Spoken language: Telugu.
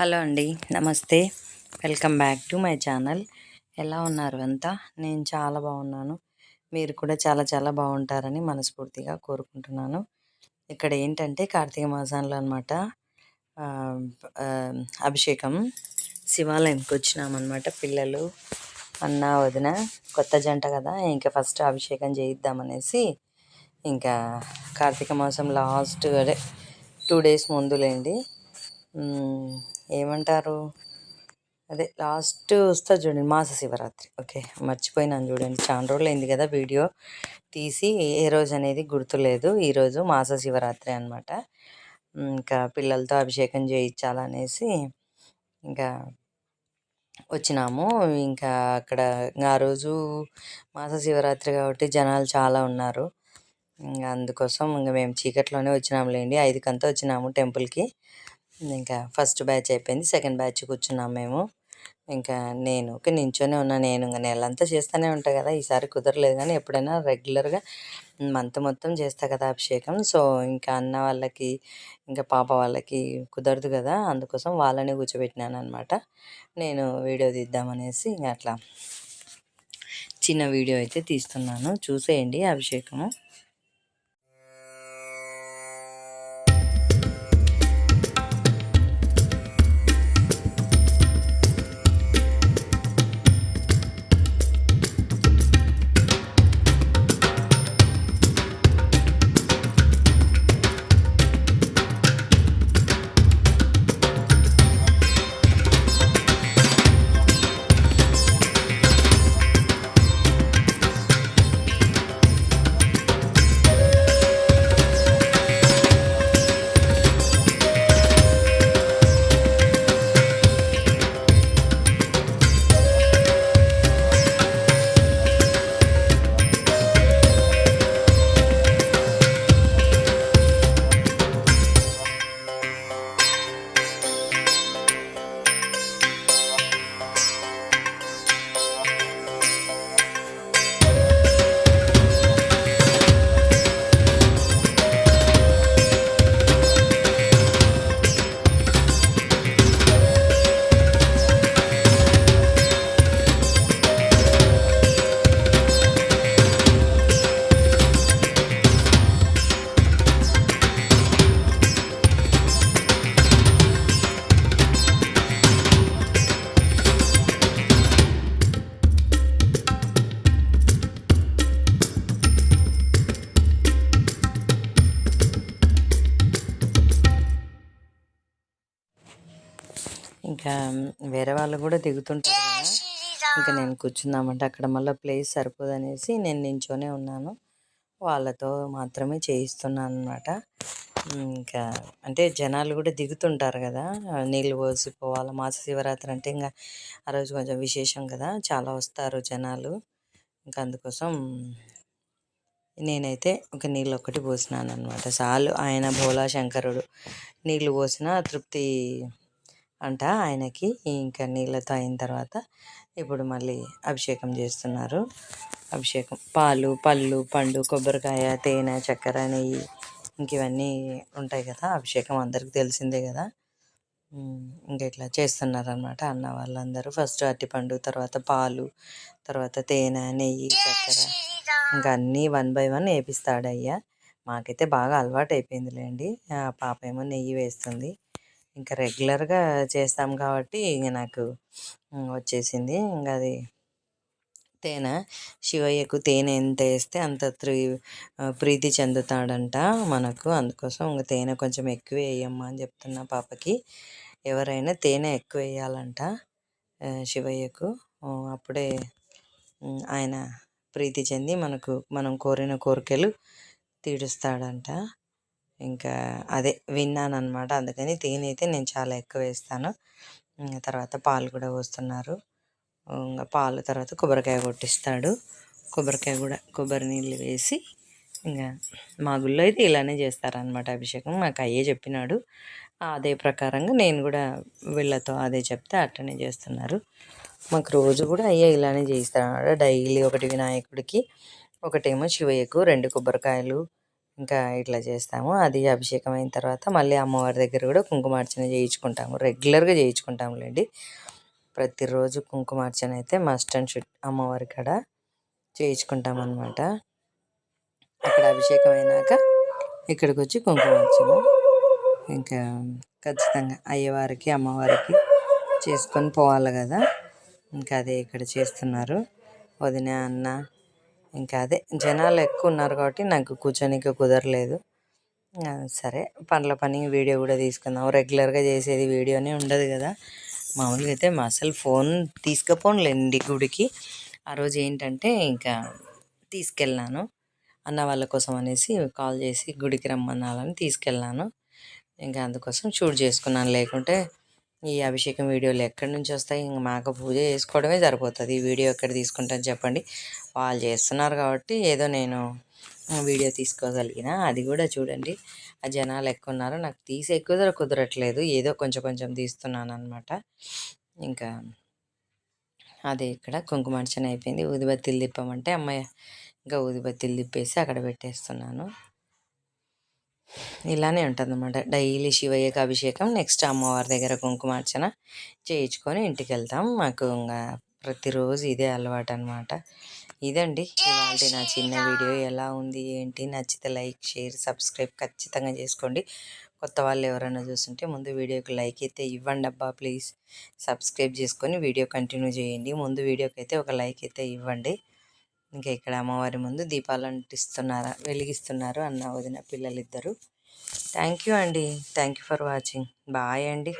హలో అండి, నమస్తే. Welcome back to my channel. ఎలా ఉన్నారు అంతా? నేను చాలా బాగున్నాను. మీరు కూడా చాలా చాలా బాగుంటారని మనస్ఫూర్తిగా కోరుకుంటున్నాను. ఇక్కడ ఏంటంటే కార్తీక మాసంలో అనమాట అభిషేకం శివాలయంకి వచ్చినామన్నమాట. పిల్లలు, అన్న, వదిన, కొత్త జంట కదా, ఇంకా ఫస్ట్ అభిషేకం చేయిద్దామనేసి ఇంకా కార్తీక మాసం లాస్ట్ అదే 2 days ముందులేండి, ఏమంటారు, అదే లాస్ట్ వస్తుంది చూడండి, మాస శివరాత్రి. ఓకే, మర్చిపోయినాను చూడండి, చాలా రోజులు అయింది కదా వీడియో తీసి, ఏ రోజు అనేది గుర్తులేదు. ఈరోజు మాస శివరాత్రి అనమాట. ఇంకా పిల్లలతో అభిషేకం చేయించాలనేసి ఇంకా వచ్చినాము. ఇంకా అక్కడ ఆ రోజు మాస శివరాత్రి కాబట్టి జనాలు చాలా ఉన్నారు. ఇంకా అందుకోసం ఇంకా మేము చీకట్లోనే వచ్చినాములేండి. 5 వచ్చినాము టెంపుల్కి. ఇంకా ఫస్ట్ బ్యాచ్ అయిపోయింది, సెకండ్ బ్యాచ్ కూర్చున్నాము మేము. ఇంకా నేను నించొనే ఉన్నా. నేను ఇంకా నెలంతా చేస్తూనే ఉంటాను కదా, ఈసారి కుదరలేదు కానీ ఎప్పుడైనా రెగ్యులర్గా మంత్ మొత్తం చేస్తా కదా అభిషేకం. సో ఇంకా అన్న వాళ్ళకి ఇంకా పాప వాళ్ళకి కుదరదు కదా, అందుకోసం వాళ్ళని కూర్చోబెట్టినాను అనమాట. నేను వీడియో తీద్దామనేసి ఇంకా అట్లా చిన్న వీడియో అయితే తీస్తున్నాను, చూసేయండి అభిషేకము. ఇంకా వేరే వాళ్ళు కూడా దిగుతుంటారు కదా, ఇంకా నేను కూర్చుందామంటే అక్కడ మళ్ళీ ప్లేస్ సరిపోదనేసి నేను నించోనే ఉన్నాను. వాళ్ళతో మాత్రమే చేయిస్తున్నాను అనమాట. ఇంకా అంటే జనాలు కూడా దిగుతుంటారు కదా, నీళ్ళు పోసిపోవాలి. మాస శివరాత్రి అంటే ఇంకా ఆ రోజు కొంచెం విశేషం కదా, చాలా వస్తారు జనాలు. ఇంకా అందుకోసం నేనైతే ఒక నీళ్ళు ఒక్కటి పోసినాను అనమాట. చాలు, ఆయన భోలా శంకరుడు, నీళ్ళు పోసిన తృప్తి అంట ఆయనకి. ఇంకా నీళ్ళతో అయిన తర్వాత ఇప్పుడు మళ్ళీ అభిషేకం చేస్తున్నారు. అభిషేకం పాలు, పళ్ళు, పండు, కొబ్బరికాయ, తేనె, చక్కెర, నెయ్యి, ఇంక ఇవన్నీ ఉంటాయి కదా. అభిషేకం అందరికీ తెలిసిందే కదా. ఇంకా ఇట్లా చేస్తున్నారనమాట అన్న వాళ్ళందరూ. ఫస్ట్ అరటిపండు, తర్వాత పాలు, తర్వాత తేనె, నెయ్యి, చక్కెర, ఇంకా అన్నీ 1 by 1 వేపిస్తాడు అయ్యా. మాకైతే బాగా అలవాటు అయిపోయిందిలేండి. పాప ఏమో నెయ్యి వేస్తుంది. ఇంకా రెగ్యులర్గా చేస్తాం కాబట్టి ఇంక నాకు వచ్చేసింది. ఇంకా అది తేనె, శివయ్యకు తేనె ఎంత వేస్తే అంత ప్రీతి చెందుతాడంట మనకు. అందుకోసం ఇంకా తేనె కొంచెం ఎక్కువ వేయమ్మా అని చెప్తున్నా పాపకి. ఎవరైనా తేనె ఎక్కువ వేయాలంట శివయ్యకు, అప్పుడే ఆయన ప్రీతి చెంది మనం కోరిన కోరికలు తీరుస్తాడంట. ఇంకా అదే విన్నానమాట, అందుకని తేనె అయితే నేను చాలా ఎక్కువ వేస్తాను. తర్వాత పాలు కూడా పోస్తున్నారు. ఇంకా పాలు తర్వాత కొబ్బరికాయ కొట్టిస్తాడు. కొబ్బరికాయ కూడా కొబ్బరి నీళ్ళు వేసి ఇంకా మా గుళ్ళో అయితే ఇలానే చేస్తారనమాట అభిషేకం. నాకు అయ్యే చెప్పినాడు, అదే ప్రకారంగా నేను కూడా వీళ్ళతో అదే చెప్తే అట్టనే చేస్తున్నారు. మాకు రోజు కూడా అయ్యే ఇలానే చేయిస్తాడు డైలీ. ఒకటి వినాయకుడికి, ఒకటేమో శివయ్యకు 2 కొబ్బరికాయలు, ఇంకా ఇట్లా చేస్తాము. అది అభిషేకం అయిన తర్వాత మళ్ళీ అమ్మవారి దగ్గర కూడా కుంకుమార్చన చేయించుకుంటాము. రెగ్యులర్గా చేయించుకుంటాములేండి. ప్రతిరోజు కుంకుమార్చన అయితే మస్ట్ అండ్ షుడ్ అమ్మవారి కాడ చేయించుకుంటాం అన్నమాట. అక్కడ అభిషేకం అయినాక ఇక్కడికి వచ్చి కుంకుమార్చన ఇంకా ఖచ్చితంగా అయ్యవారికి అమ్మవారికి చేసుకొని పోవాలి కదా. ఇంకా అదే ఇక్కడ చేస్తున్నారు వదిన అన్న. ఇంకా అదే జనాలు ఎక్కువ ఉన్నారు కాబట్టి నాకు కూర్చొనికి కుదరలేదు. సరే పనుల పని వీడియో కూడా తీసుకుందాం. రెగ్యులర్గా చేసేది వీడియోనే ఉండదు కదా. మామూలుగా అయితే అసలు ఫోన్ తీసుకుపోనులేండి గుడికి. ఆ రోజు ఏంటంటే ఇంకా తీసుకెళ్ళాను అన్న వాళ్ళ కోసం అనేసి కాల్ చేసి గుడికి రమ్మన్నాలని తీసుకెళ్ళాను. ఇంకా అందుకోసం షూట్ చేసుకున్నాను. లేకుంటే ఈ అభిషేకం వీడియోలు ఎక్కడి నుంచి వస్తాయి? ఇంక మాకు పూజ చేసుకోవడమే సరిపోతుంది. ఈ వీడియో ఎక్కడ తీసుకుంటాను చెప్పండి. వాళ్ళు చేస్తున్నారు కాబట్టి ఏదో నేను వీడియో తీసుకోగలిగిన. అది కూడా చూడండి ఆ జనాలు ఎక్కువ ఉన్నారు. నాకు తీసే కుదరట్లేదు. ఏదో కొంచెం కొంచెం తీస్తున్నాను అనమాట. ఇంకా అదే ఇక్కడ కుంకుమార్చన అయిపోయింది. ఊదిబత్తీలు తిప్పమంటే అమ్మాయి ఇంకా ఊదిబత్తీలు తిప్పేసి అక్కడ పెట్టేస్తున్నాను. ఇలానే ఉంటుందన్నమాట డైలీ శివయ్యకి అభిషేకం, నెక్స్ట్ అమ్మవారి దగ్గర కుంకుమార్చన చేయించుకొని ఇంటికి వెళ్తాం. మాకు ఇంకా ప్రతిరోజు ఇదే అలవాటు అనమాట. ఇదండి ఇవాళ నా చిన్న వీడియో. ఎలా ఉంది ఏంటి? నచ్చితే లైక్, షేర్, సబ్స్క్రైబ్ ఖచ్చితంగా చేసుకోండి. కొత్త వాళ్ళు ఎవరైనా చూస్తుంటే ముందు వీడియోకి లైక్ అయితే ఇవ్వండి అబ్బా ప్లీజ్. సబ్స్క్రైబ్ చేసుకొని వీడియో కంటిన్యూ చేయండి. ముందు వీడియోకి అయితే ఒక లైక్ అయితే ఇవ్వండి. ఇంకా ఇక్కడ అమ్మవారి ముందు దీపాలు వెలిగిస్తున్నారు అన్న వదిన పిల్లలిద్దరూ. థ్యాంక్ యూ అండి. Thank you for watching. Bye అండి.